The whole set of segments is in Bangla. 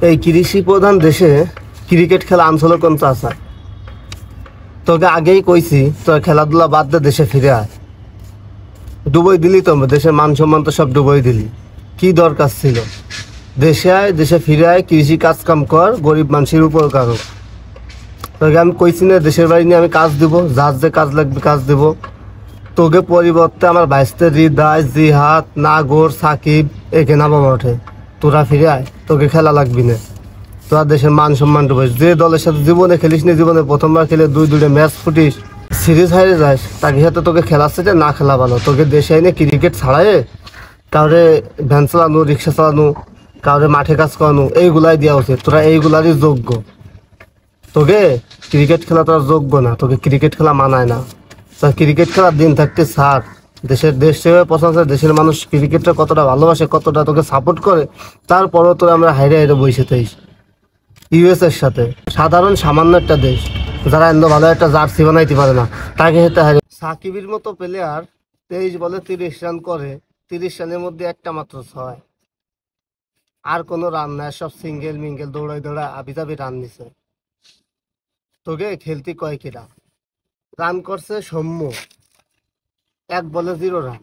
এই কৃষি প্রধান দেশে ক্রিকেট খেলা আনছিল কোন চাষা? তোকে আগেই কইছি তোর খেলাধুলা বাদ দে, দেশে ফিরে আয়। ডুবই দিলি তো, দেশের মান সম্মান তো সব ডুবই দিলি। কি দরকার ছিল? দেশে আয়, দেশে ফিরে আয়, কৃষি কাজ কাম কর, গরিব মানুষের উপর কারো। তোকে আমি কইছি না দেশের বাড়ি নিয়ে আমি কাজ দিব, যার যে কাজ লাগবে কাজ দিব। তোকে পরিবর্তে আমার বাইশতে হৃদয়, জিহাদ, নাগর, সাকিব একে নামাবো ওঠে। তোরা ফিরে আয়, তোকে খেলা লাগবি না। তোরা দেশের মান সম্মান ডুবে, যে দলের সাথে জীবনে খেলিস নি, জীবনে প্রথমবার খেলে দুইটা ম্যাচ ফুটিস, সিরিজ হারে যাস, তাকে সাথে তোকে খেলাচ্ছে যে না খেলা ভালো। তোকে দেশে এনে ক্রিকেট ছাড়াই কাউরে ভ্যান চালানো, রিক্সা চালানো, কাউরে মাঠে কাজ করানো, এইগুলাই দেওয়া উচিত। তোরা এইগুলারই যোগ্য। তোকে ক্রিকেট খেলা তোরা যোগ্য না, তোকে ক্রিকেট খেলা মানায় না। তোর ক্রিকেট খেলার দিন থাকতে ছাড়। দেশ সেভাবে পছন্দ, দেশের মানুষ ক্রিকেটটা কতটা ভালোবাসে, কতটা তোকে সাপোর্ট করে, তারপরও তোরা আমরা হাইরে হাইরে বসে থাকি ইউএস এর সাথে। সাধারণ সামান্য একটা দেশ, যারা এত ভালো একটা জার্সি বানাইতে পারে না, তাকে হেতে হারে। সাকিবের মতো প্লেয়ার 23 বলে 30 রান করে, 30 রানের মধ্যে একটা মাত্র 6, আর কোনো রান নাই, সব সিঙ্গেল মিঙ্গেল দৌড়াই দৌড়াই আবিজাবি রান নিছে। তোকে খেলতে কয় কিরা রান করছে? সৌম্য 1 বলে 0 রান,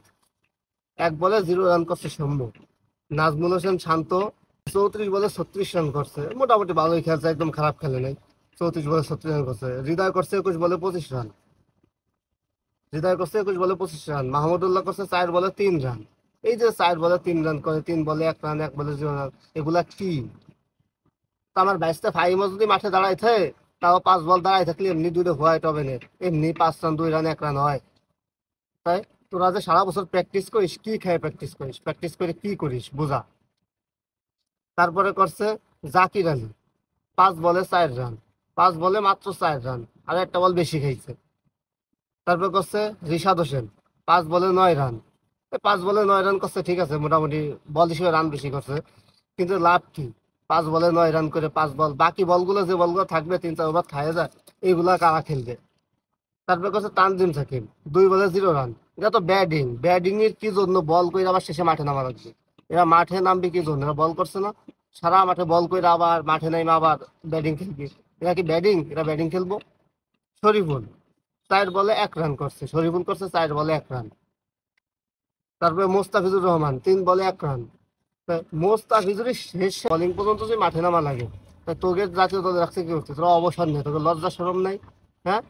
1 বলে 0 রান করছে সৌম্য। নাজমুল হোসেন শান্ত 34 বলে 36 রান করছে, মোটামুটি ভালোই খেলছে, একদম খারাপ খেলে নাই। 34 বলে 36 রান করছে। হৃদয় করছে 21 বলে 25 রান, হৃদয় করছে 21 বলে 25 রান। মাহমুদুল্লাহ করছে 4 বলে 3 রান। এই যে 4 বলে 3 রান করে, 3 বলে 1 রান, 1 বলে 0 রান, এগুলা কি? তো আমার বাইশটা ফাইমও যদি মাঠে দাঁড়াই থাকে, তাও 5 বল দাঁড়াই থাকলে এমনি 2 হোয়াইট হবে না, এমনি 5 রান 2 রান 1 রান হয়। তাই তোরা যে সারা বছর প্র্যাকটিস করিস, কি খেয়ে প্র্যাকটিস করিস? প্র্যাকটিস করে কি করিস বোঝা। তারপরে করছে জাকির আলী 5 বলে 4 রান, 5 বলে মাত্র 4 রান, আর একটা বল বেশি খাইছে। তারপর করছে রিশাদ হোসেন 5 বলে 9 রান। 5 বলে 9 রান করছে, ঠিক আছে, মোটামুটি বল হিসেবে রান বেশি করছে, কিন্তু লাভ কি? 5 বলে 9 রান করে 5 বল, বাকি বলগুলো যে বলগুলো থাকবে 3-4 ওভার খাইয়ে যায়, এইগুলা কারা খেলবে? তারপর করছে তানজিম সাকিব 2 বলে 0 রান। এটা তো ব্যাটিং এর কি জন্য বল করে আবার শেষে মাঠে নামা লাগবে? এরা মাঠে নামবে কি জন্য? এরা বল করছে না, সারা মাঠে বল করে আবার মাঠে নামে আবার ব্যাটিং খেলবে। এরা কি ব্যাটিং? এরা ব্যাটিং খেলবো? শরীফুল 4 বলে 1 রান করছে, শরীফুল করছে 4 বলে 1 রান। তারপরে মোস্তাফিজুর রহমান 3 বলে 1 রান। মোস্তাফিজুরের শেষ বোলিং পর্যন্ত যে মাঠে নামা লাগে, তাই তোকে জাতীয় দলে রাখছে কি হচ্ছে? তোরা অবসর নেই, তোকে লজ্জা শরম নাই? হ্যাঁ,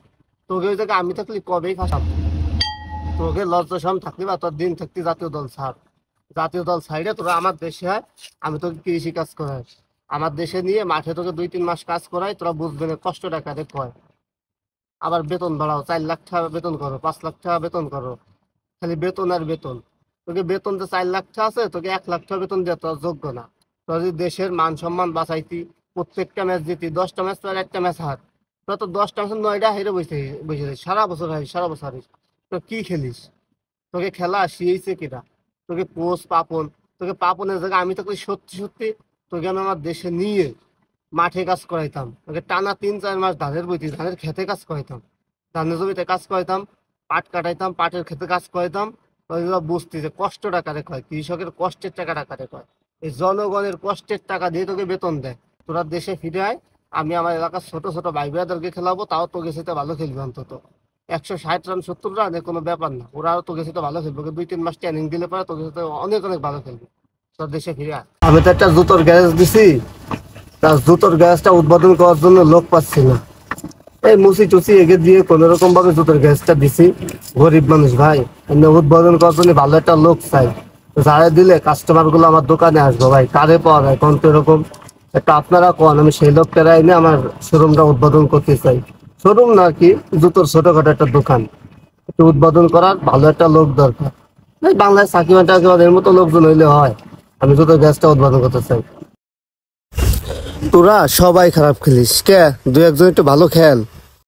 তোকে ওই জায়গায় আমি থাকলে কবেই ফাঁসাব। তোকে লজ্জা শরম থাকলে বা তোর দিন থাকতে জাতীয় দল ছাড়। জাতীয় দল ছাইড়ে তোরা আমার দেশে হয়, আমি তোকে কৃষি কাজ করাই, আমার দেশে নিয়ে মাঠে তোকে 2-3 মাস কাজ করাই, তোরা বুঝবে না কষ্ট টাকা কয়। আবার বেতন বাড়াও, 4 লাখ টাকা বেতন করো, 5 লাখ টাকা বেতন করো, খালি বেতন আর বেতন। তোকে বেতন তো 4 লাখ টাকা আছে, তোকে 1 লাখ টাকা বেতন দেওয়া তোর যোগ্য না। তোর যদি দেশের মান সম্মান বাঁচাইতি, প্রত্যেকটা ম্যাচ জিতি, 10টা ম্যাচ তোর একটা ম্যাচ হার, তোরা তো 10টা ম্যাচ 9টা হেরে বসে বসে সারা বছর হারিস, সারা বছর হারিস। তো কি খেলিস? তোকে খেলা শিয়েছে কিনা? তোকে তোকে পাপনের জায়গায় আমি তোকে সত্যি সত্যি তোকে আমি আমার দেশে নিয়ে মাঠে কাজ করাইতাম। তোকে টানা 3-4 মাস ধানের বইতি, ধানের খেতে কাজ করাইতাম, ধানের জমিতে কাজ করাইতাম, পাট কাটাইতাম, পাটের খেতে কাজ করাইতাম। বুঝতি যে কষ্ট টাকারে কয়, কৃষকের কষ্টের টাকাটা কারে কয়। এই জনগণের কষ্টের টাকা দিয়ে তোকে বেতন দেয়। তোরা দেশে ফিরে আয়, আমি আমার এলাকার ছোট ছোট ভাই বোনেদেরকে খেলাবো, তাও তোকে সাথে ভালো খেলবে। অন্তত 160 রান 70 রান কোনো ব্যাপার না, ওরাও তোকে সাথে ভালো খেলবে। 2-3 মাস ট্রেনিং দিলে পরে তোকে সাথে অনেক অনেক ভালো খেলবে। তোর দেশে ফিরে আয়। আমি তো একটা জুতোর গ্যারেজ দিছি, তার জুতোর গ্যারেজটা উদ্বোধন করার জন্য লোক পাচ্ছি না। এই মুসি টুসি এগে দিয়ে কোন রকম ভাবে জুতোর গ্যারেজটা দিছি। গরিব মানুষ ভাই, এমনি উদ্বোধন করার জন্য ভালো একটা লোক চাই, যারা দিলে কাস্টমার গুলো আমার দোকানে আসবো। ভাই কারে পাওয়া যায় কোন তো এরকম একটা? আপনারা কোন, আমি সেই লোকটা এনে আমার শোরুমটা উদ্বোধন করতে চাই। শোরুম না কি, জুতোর ছোটখাটো একটা দোকান একটু উদ্বোধন করার ভালো একটা লোক দরকার। এই বাংলায় সাকিব এর মতো লোকজন হইলে হয়। আমি জুতোর গ্যারেজটা উদ্বোধন করতে চাই। তোরা সবাই খারাপ খেলিস কে? 2-1 জন একটু ভালো খেল।